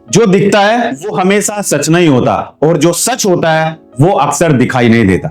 जो दिखता है वो हमेशा सच नहीं होता और जो सच होता है वो अक्सर दिखाई नहीं देता।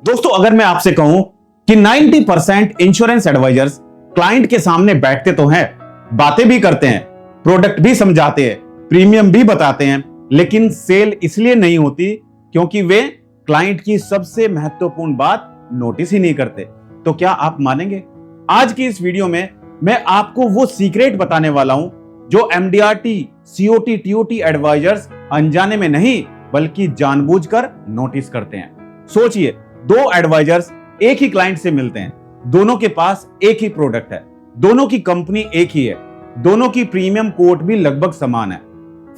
दोस्तों, अगर मैं आपसे कहूं कि 90% इंश्योरेंस एडवाइजर्स क्लाइंट के सामने बैठते तो हैं, बातें भी करते हैं, प्रोडक्ट भी समझाते हैं, प्रीमियम भी बताते हैं, लेकिन सेल इसलिए नहीं होती क्योंकि वे क्लाइंट की सबसे महत्वपूर्ण बात नोटिस ही नहीं करते। तो क्या आप मानेंगे? आज की इस वीडियो में मैं आपको वो सीक्रेट बताने वाला हूं जो एमडीआरटी, सीओटी, टीओटी एडवाइजर्स अनजाने में नहीं बल्कि जानबूझकर नोटिस करते हैं। सोचिए, दो एडवाइजर्स एक ही क्लाइंट से मिलते हैं, दोनों के पास एक ही प्रोडक्ट है, दोनों की कंपनी एक ही है, दोनों की प्रीमियम कोट भी लगभग समान है।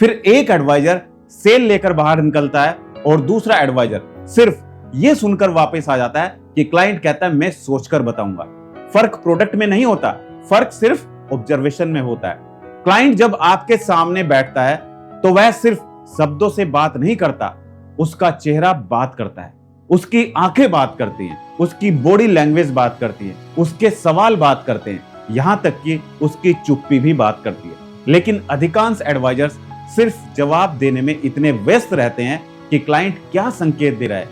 फिर एक एडवाइजर सेल लेकर बाहर निकलता है और दूसरा एडवाइजर सिर्फ ये सुनकर वापस आ जाता है कि क्लाइंट कहता है मैं सोचकर बताऊंगा। फर्क प्रोडक्ट में नहीं होता, फर्क सिर्फ ऑब्जर्वेशन में होता है। क्लाइंट जब आपके सामने बैठता है तो वह सिर्फ शब्दों से बात नहीं करता, उसका चेहरा बात करता है, उसकी आंखें बात करती हैं, उसकी बॉडी लैंग्वेज बात करती है, उसके सवाल बात करते हैं, यहां तक कि उसकी चुप्पी भी बात करती है। लेकिन अधिकांश एडवाइजर्स सिर्फ जवाब देने में इतने व्यस्त रहते हैं कि क्लाइंट क्या संकेत दे रहा है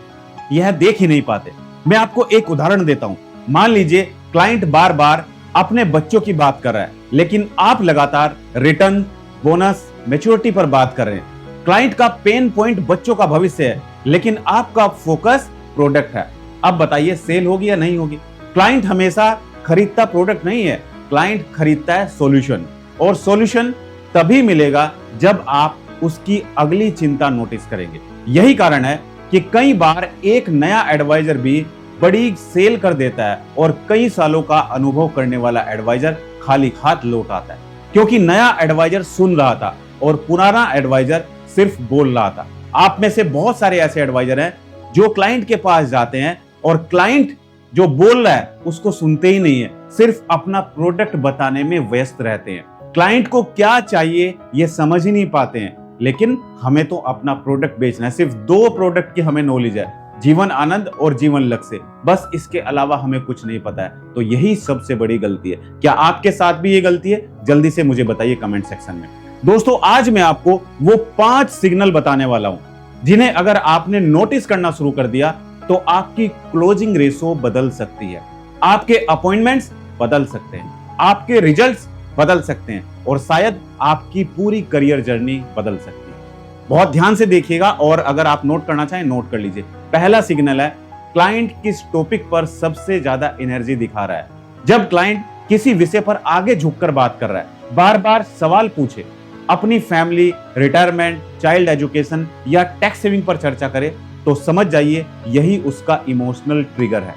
यह देख ही नहीं पाते। मैं आपको एक उदाहरण देता हूं। मान लीजिए क्लाइंट बार बार अपने बच्चों की बात कर रहा है, लेकिन आप लगातार रिटर्न, बोनस, मैच्योरिटी पर बात कर रहे हैं। क्लाइंट का पेन पॉइंट बच्चों का भविष्य है, लेकिन आपका फोकस प्रोडक्ट है। अब बताइए सेल होगी या नहीं होगी? क्लाइंट हमेशा खरीदता प्रोडक्ट नहीं है, क्लाइंट खरीदता है सॉल्यूशन, और सॉल्यूशन तभी मिलेगा जब आप उसकी अगली चिंता नोटिस करेंगे। यही कारण है कि कई बार एक नया एडवाइजर भी बड़ी सेल कर देता है और कई सालों का अनुभव करने वाला एडवाइजर खाली हाथ लौट आता है, क्योंकि नया एडवाइजर सुन रहा था और पुराना एडवाइजर सिर्फ बोल रहा था। आप में से बहुत सारे ऐसे एडवाइजर हैं जो क्लाइंट के पास जाते हैं और क्लाइंट जो बोल रहा है उसको सुनते ही नहीं है, सिर्फ अपना प्रोडक्ट बताने में व्यस्त रहते हैं। क्लाइंट को क्या चाहिए ये समझ ही नहीं पाते हैं, लेकिन हमें तो अपना प्रोडक्ट बेचना है। सिर्फ दो प्रोडक्ट की हमें नॉलेज है, जीवन आनंद और जीवन लक्ष्य, बस इसके अलावा हमें कुछ नहीं पता है। तो यही सबसे बड़ी गलती है। क्या आपके साथ भी ये गलती है? जल्दी से मुझे बताइए कमेंट सेक्शन में। दोस्तों, आज मैं आपको वो 5 सिग्नल बताने वाला हूं जिन्हें अगर आपने नोटिस करना शुरू कर दिया तो आपकी क्लोजिंग रेशो बदल सकती है, आपके अपॉइंटमेंट्स बदल सकते हैं, आपके रिजल्ट्स बदल सकते हैं और शायद आपकी पूरी करियर जर्नी बदल सकती है। बहुत ध्यान से देखिएगा और अगर आप नोट करना चाहें नोट कर लीजिए। पहला सिग्नल है, क्लाइंट किस टॉपिक पर सबसे ज्यादा एनर्जी दिखा रहा है। जब क्लाइंट किसी विषय पर आगे झुककर बात कर रहा है, बार बार सवाल पूछे, अपनी फैमिली, रिटायरमेंट, चाइल्ड एजुकेशन या टैक्स सेविंग पर चर्चा करे, तो समझ जाइए यही उसका इमोशनल ट्रिगर है।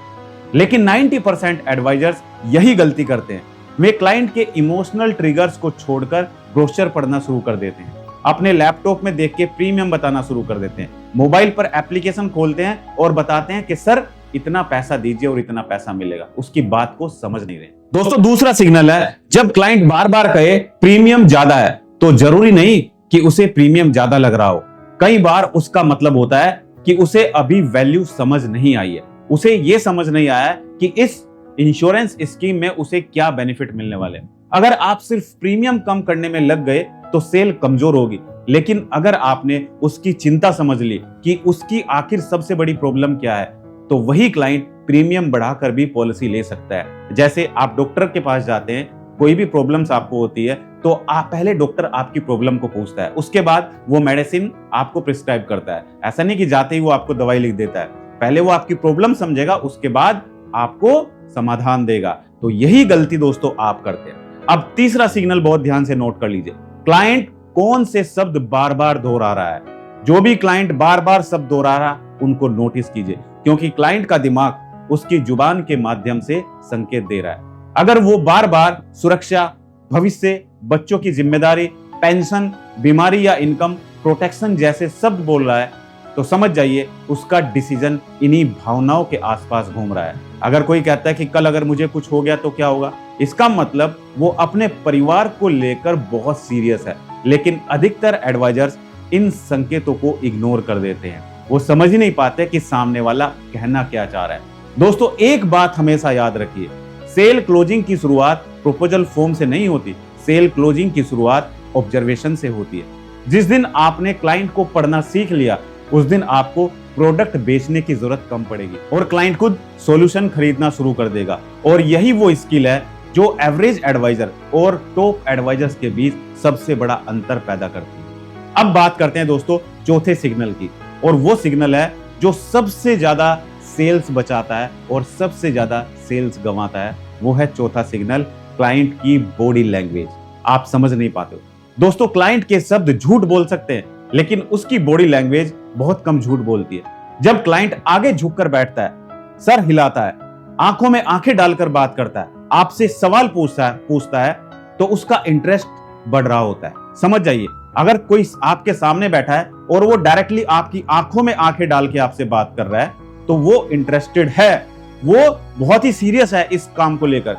लेकिन 90% एडवाइजर्स यही गलती करते हैं। वे क्लाइंट के इमोशनल ट्रिगर्स को छोड़कर ब्रोशर पढ़ना शुरू कर देते हैं, अपने लैपटॉप में देख के प्रीमियम बताना शुरू कर देते हैं, मोबाइल पर एप्लीकेशन खोलते हैं और बताते हैं कि सर इतना पैसा दीजिए और इतना पैसा मिलेगा। उसकी बात को समझ नहीं रहे। दोस्तों, दूसरा सिग्नल है, जब क्लाइंट बार बार कहे प्रीमियम ज्यादा है तो जरूरी नहीं कि उसे प्रीमियम ज्यादा लग रहा हो। कई बार उसका मतलब होता है कि उसे अभी वैल्यू समझ नहीं आई है, उसे यह समझ नहीं आया कि इस इंश्योरेंस स्कीम में उसे क्या बेनिफिट मिलने वाले हैं। अगर आप सिर्फ प्रीमियम कम करने में लग गए तो सेल कमजोर होगी, लेकिन अगर आपने उसकी चिंता समझ ली कि उसकी आखिर सबसे बड़ी प्रॉब्लम क्या है, तो वही क्लाइंट प्रीमियम बढ़ाकर भी पॉलिसी ले सकता है। जैसे आप डॉक्टर के पास जाते हैं, कोई भी प्रॉब्लम्स आपको होती है तो आप पहले डॉक्टर आपकी प्रॉब्लम को पूछता है, उसके बाद वो मेडिसिन आपको प्रिस्क्राइब करता है। ऐसा नहीं कि जाते ही वो आपको दवाई लिख देता है, पहले वो आपकी प्रॉब्लम समझेगा, उसके बाद आपको समाधान देगा। तो यही गलती दोस्तों आप करते हैं। अब तीसरा सिग्नल बहुत ध्यान से नोट कर लीजिए, क्लाइंट कौन से शब्द बार बार दोहरा रहा है। जो भी क्लाइंट बार बार शब्द दोहरा रहा उनको नोटिस कीजिए, क्योंकि क्लाइंट का दिमाग उसकी जुबान के माध्यम से संकेत दे रहा है। अगर वो बार बार सुरक्षा, भविष्य, बच्चों की जिम्मेदारी, पेंशन, बीमारी या इनकम प्रोटेक्शन जैसे शब्द बोल रहा है, तो समझ जाइए उसका डिसीजन इन्हीं भावनाओं के आसपास घूम रहा है। अगर कोई कहता है कि कल अगर मुझे कुछ हो गया तो क्या होगा, इसका मतलब वो अपने परिवार को लेकर बहुत सीरियस है। लेकिन अधिकतर एडवाइजर्स इन संकेतों को इग्नोर कर देते हैं, वो समझ ही नहीं पाते कि सामने वाला कहना क्या चाह रहा है। दोस्तों, एक बात हमेशा याद रखिए, सेल क्लोजिंग की शुरुआत प्रपोजल फॉर्म से नहीं होती, सेल क्लोजिंग की शुरुआत ऑब्जर्वेशन से होती है। जिस दिन आपने क्लाइंट को पढ़ना सीख लिया उस दिन आपको प्रोडक्ट बेचने की जरूरत कम पड़ेगी और क्लाइंट खुद सॉल्यूशन खरीदना शुरू कर देगा। और यही वो स्किल है जो एवरेज एडवाइजर और टॉप एडवाइजर्स के बीच सबसे बड़ा अंतर पैदा करती है। अब बात करते हैं दोस्तों चौथे सिग्नल की, और वो सिग्नल है जो सबसे ज्यादा सेल्स बचाता है और सबसे ज्यादा सेल्स गंवाता है। वो है चौथा सिग्नल, क्लाइंट की बॉडी लैंग्वेज। आप समझ नहीं पाते हो दोस्तों, क्लाइंट के शब्द झूठ बोल सकते हैं लेकिन उसकी बॉडी लैंग्वेज बहुत कम झूठ बोलती है। जब क्लाइंट आगे झुककर बैठता है, सर हिलाता है, आंखों में आंखें डालकर बात करता है, आपसे सवाल पूछता है तो उसका इंटरेस्ट बढ़ रहा होता है। समझ जाइए, अगर कोई आपके सामने बैठा है और वो डायरेक्टली आपकी आंखों में आंखें डाल के आपसे बात कर रहा है तो वो इंटरेस्टेड है, वो बहुत ही सीरियस है इस काम को लेकर,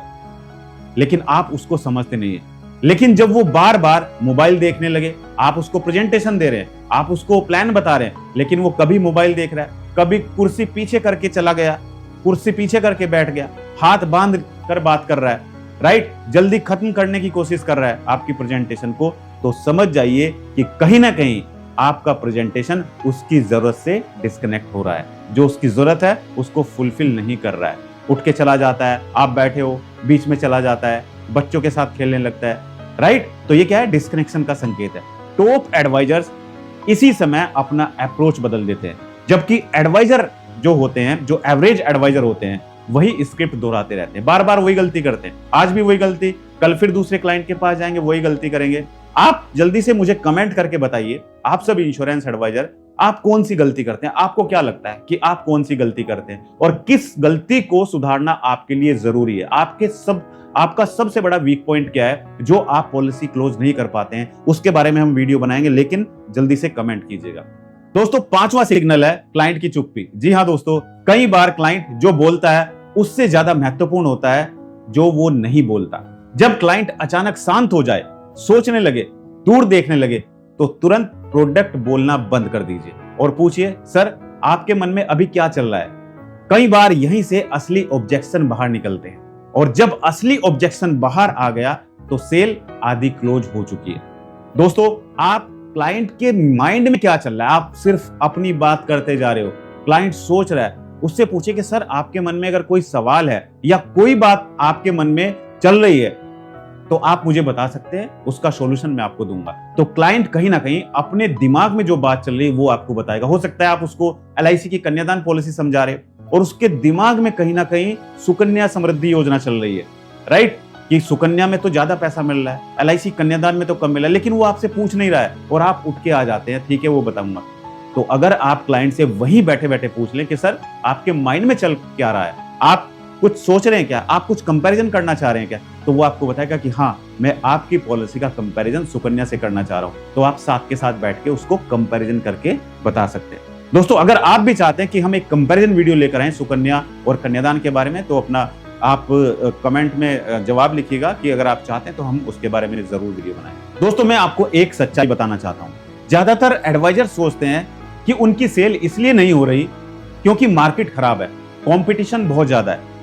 लेकिन आप उसको समझते नहीं है। लेकिन जब वो बार बार मोबाइल देखने लगे, आप उसको प्रेजेंटेशन दे रहे हैं, आप उसको प्लान बता रहे हैं, लेकिन वो कभी मोबाइल देख रहा है, कभी कुर्सी पीछे करके चला गया, कुर्सी पीछे करके बैठ गया, हाथ बांध कर बात कर रहा है, राइट, जल्दी खत्म करने की कोशिश कर रहा है आपकी प्रेजेंटेशन को, तो समझ जाइए कि कहीं ना कहीं आपका प्रेजेंटेशन उसकी जरूरत से डिस्कनेक्ट हो रहा है। जो उसकी जरूरत है उसको फुलफिल नहीं कर रहा है। उठ के चला जाता है, आप बैठे हो बीच में चला जाता है, बच्चों के साथ खेलने लगता है, राइट। तो ये क्या है? डिस्कनेक्शन का संकेत है। टॉप एडवाइजर्स इसी समय अपना अप्रोच बदल देते हैं, जबकि एडवाइजर जो होते हैं, जो एवरेज एडवाइजर होते हैं, वही स्क्रिप्ट दोहराते रहते हैं, बार बार वही गलती करते हैं। आज भी वही गलती, कल फिर दूसरे क्लाइंट के पास जाएंगे, वही गलती करेंगे। आप जल्दी से मुझे कमेंट करके बताइए, आप सब इंश्योरेंस एडवाइजर आप कौन सी गलती करते हैं? आपको क्या लगता है कि आप कौन सी गलती करते हैं और किस गलती को सुधारना आपके लिए जरूरी है? आपका सबसे बड़ा वीक पॉइंट क्या है जो आप पॉलिसी क्लोज नहीं कर पाते हैं? उसके बारे में हम वीडियो बनाएंगे, लेकिन जल्दी से कमेंट कीजिएगा। दोस्तों, पांचवा सिग्नल है क्लाइंट की चुप्पी। जी हां दोस्तों, कई बार क्लाइंट जो बोलता है उससे ज्यादा महत्वपूर्ण होता है जो वो नहीं बोलता। जब क्लाइंट अचानक शांत हो जाए, सोचने लगे, दूर देखने लगे, तो तुरंत प्रोडक्ट बोलना बंद कर दीजिए और पूछिए, सर आपके मन में अभी क्या चल रहा है? कई बार यहीं से असली ऑब्जेक्शन बाहर निकलते हैं, और जब असली ऑब्जेक्शन बाहर आ गया तो सेल आधी क्लोज हो चुकी है। दोस्तों, आप क्लाइंट के माइंड में क्या चल रहा है? आप सिर्फ अपनी बात करते जा रहे हो, क्लाइंट सोच रहा है, उससे पूछिए कि सर आपके मन में अगर कोई सवाल है या कोई बात आपके मन में चल रही है तो आप मुझे बता सकते हैं, उसका सॉल्यूशन मैं आपको दूंगा। तो क्लाइंट कहीं ना कहीं अपने दिमाग में जो बात चल रही है वो आपको बताएगा। हो सकता है आप उसको LIC की कन्यादान पॉलिसी समझा रहे हो और उसके दिमाग में कहीं ना कहीं सुकन्या समृद्धि योजना चल रही है, राइट, कि सुकन्या में तो ज्यादा पैसा मिल रहा है, LIC कन्यादान में तो कम मिल रहा है, लेकिन वो आपसे पूछ नहीं रहा है और आप उठ के आ जाते हैं, ठीक है वो बताऊंगा। तो अगर आप क्लाइंट से वहीं बैठे बैठे पूछ लें कि सर आपके माइंड में चल क्या रहा है, आप कुछ सोच रहे हैं क्या, आप कुछ कंपैरिजन करना चाह रहे हैं क्या, तो वो आपको बताएगा कि हाँ मैं आपकी पॉलिसी का कंपैरिजन सुकन्या से करना चाह रहा हूं। तो आप साथ के साथ बैठ के उसको कंपैरिजन करके बता सकते हैं। दोस्तों, अगर आप भी चाहते हैं कि हम एक कंपैरिजन वीडियो लेकर आए सुकन्या और कन्यादान के बारे में, तो अपना आप कमेंट में जवाब लिखिएगा कि अगर आप चाहते हैं तो हम उसके बारे में जरूर वीडियो बनाएं। दोस्तों, मैं आपको एक सच्चाई बताना चाहता हूं। ज्यादातर एडवाइजर सोचते हैं कि उनकी सेल इसलिए नहीं हो रही क्योंकि मार्केट खराब है, कंपटीशन बहुत ज्यादा है,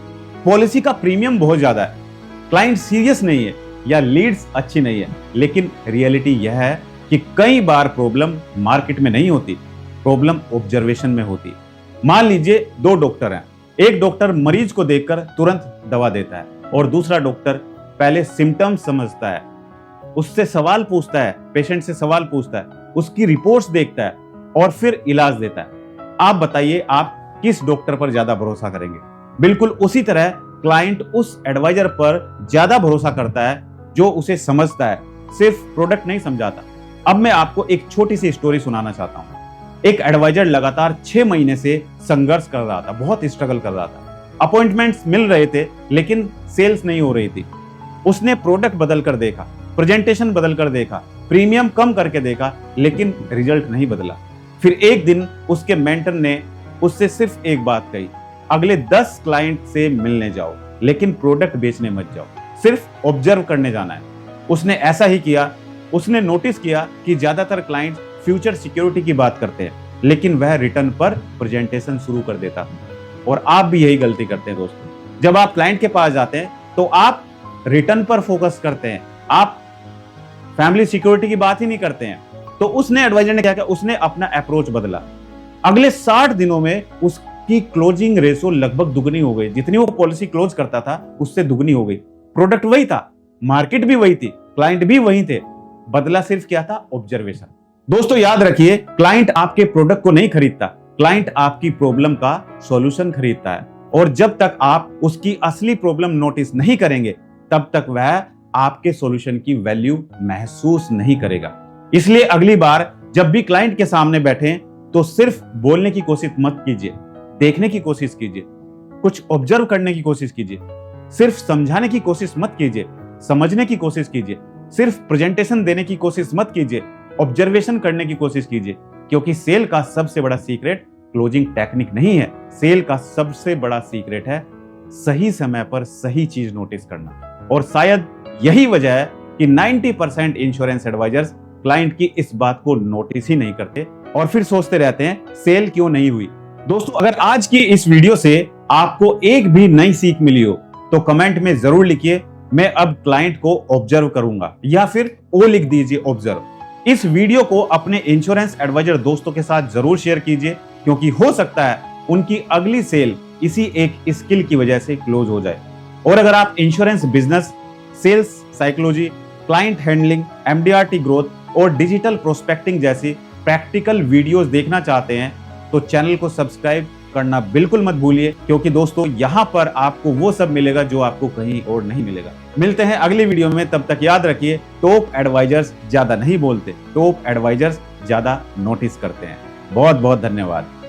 पॉलिसी का प्रीमियम बहुत ज्यादा है, क्लाइंट सीरियस नहीं है या लीड्स अच्छी नहीं है। लेकिन रियलिटी यह है कि कई बार प्रॉब्लम मार्केट में नहीं होती, प्रॉब्लम ऑब्जर्वेशन में होती है। मान लीजिए दो डॉक्टर हैं, एक डॉक्टर मरीज को देखकर तुरंत दवा देता है और दूसरा डॉक्टर पहले सिम्टम्स समझता है, उससे सवाल पूछता है, पेशेंट से सवाल पूछता है, उसकी रिपोर्ट्स देखता है और फिर इलाज देता है। आप बताइए आप किस डॉक्टर पर ज्यादा भरोसा करेंगे? बिल्कुल उसी तरह क्लाइंट उस एडवाइजर पर ज्यादा भरोसा करता है जो उसे समझता है, सिर्फ प्रोडक्ट नहीं समझाता। अब मैं आपको एक छोटी सी स्टोरी सुनाना चाहता हूं। एक एडवाइजर लगातार 6 महीने से संघर्ष कर रहा था, बहुत स्ट्रगल कर रहा था। अपॉइंटमेंट्स मिल रहे थे लेकिन सेल्स नहीं हो रही थी। उसने प्रोडक्ट बदल कर देखा, प्रेजेंटेशन बदल कर देखा, प्रीमियम कम करके देखा, लेकिन रिजल्ट नहीं बदला। फिर एक दिन उसके मेंटर ने उससे सिर्फ एक बात कही, अगले 10 क्लाइंट से मिलने जाओ लेकिन प्रोडक्ट बेचने मत जाओ, सिर्फ ऑब्जर्व करने जाना है। उसने ऐसा ही किया। उसने नोटिस किया कि ज्यादातर क्लाइंट फ्यूचर सिक्योरिटी की बात करते हैं लेकिन वह रिटर्न पर प्रेजेंटेशन शुरू कर देता। और आप भी यही गलती करते हैं दोस्तों। जब आप क्लाइंट के पास जाते हैं तो आप रिटर्न पर फोकस करते हैं, आप फैमिली सिक्योरिटी की बात ही नहीं करते हैं। तो उसने एडवाइजर ने क्या किया, उसने अपना अप्रोच बदला। अगले 60 दिनों में उसकी क्लोजिंग रेशो लगभग दुगनी हो गई। जितनी वो पॉलिसी क्लोज करता था उससे दुगनी हो गई। प्रोडक्ट वही था, मार्केट भी वही थी, क्लाइंट भी वही थे, बदला सिर्फ क्या था, ऑब्जर्वेशन। दोस्तों याद रखिए, क्लाइंट आपके प्रोडक्ट को नहीं खरीदता, क्लाइंट आपकी प्रॉब्लम का सॉल्यूशन खरीदता है। और जब तक आप उसकी असली प्रॉब्लम नोटिस नहीं करेंगे तब तक वह आपके सॉल्यूशन की वैल्यू महसूस नहीं करेगा। इसलिए अगली बार जब भी क्लाइंट के सामने बैठें तो सिर्फ बोलने की कोशिश मत कीजिए, देखने की कोशिश कीजिए, कुछ ऑब्जर्व करने की कोशिश कीजिए। सिर्फ समझाने की कोशिश मत कीजिए, समझने की कोशिश कीजिए। सिर्फ प्रेजेंटेशन देने की कोशिश मत कीजिए, ऑब्जर्वेशन करने की कोशिश कीजिए। क्योंकि सेल का सबसे बड़ा सीक्रेट क्लोजिंग टेक्निक नहीं है, सेल का सबसे बड़ा सीक्रेट है सही समय पर सही चीज नोटिस करना। और शायद यही वजह है कि 90% इंश्योरेंस एडवाइजर्स क्लाइंट की इस बात को नोटिस ही नहीं करते और फिर सोचते रहते हैं सेल क्यों नहीं हुई। दोस्तों अगर आज की इस वीडियो से आपको एक भी नई सीख मिली हो तो कमेंट में जरूर लिखिए, मैं अब क्लाइंट को ऑब्जर्व करूंगा, या फिर ओ लिख दीजिए ऑब्जर्व। इस वीडियो को अपने इंश्योरेंस एडवाइजर दोस्तों के साथ जरूर शेयर कीजिए, क्योंकि हो सकता है उनकी अगली सेल इसी एक स्किल की वजह से क्लोज हो जाए। और अगर आप insurance business, sales psychology, client handling, MDRT growth और डिजिटल प्रोस्पेक्टिंग जैसी प्रैक्टिकल वीडियोस देखना चाहते हैं तो चैनल को सब्सक्राइब करना बिल्कुल मत भूलिए, क्योंकि दोस्तों यहां पर आपको वो सब मिलेगा जो आपको कहीं और नहीं मिलेगा। मिलते हैं अगली वीडियो में, तब तक याद रखिए, टॉप एडवाइजर्स ज्यादा नहीं बोलते, टॉप एडवाइजर्स ज्यादा नोटिस करते हैं। बहुत बहुत धन्यवाद।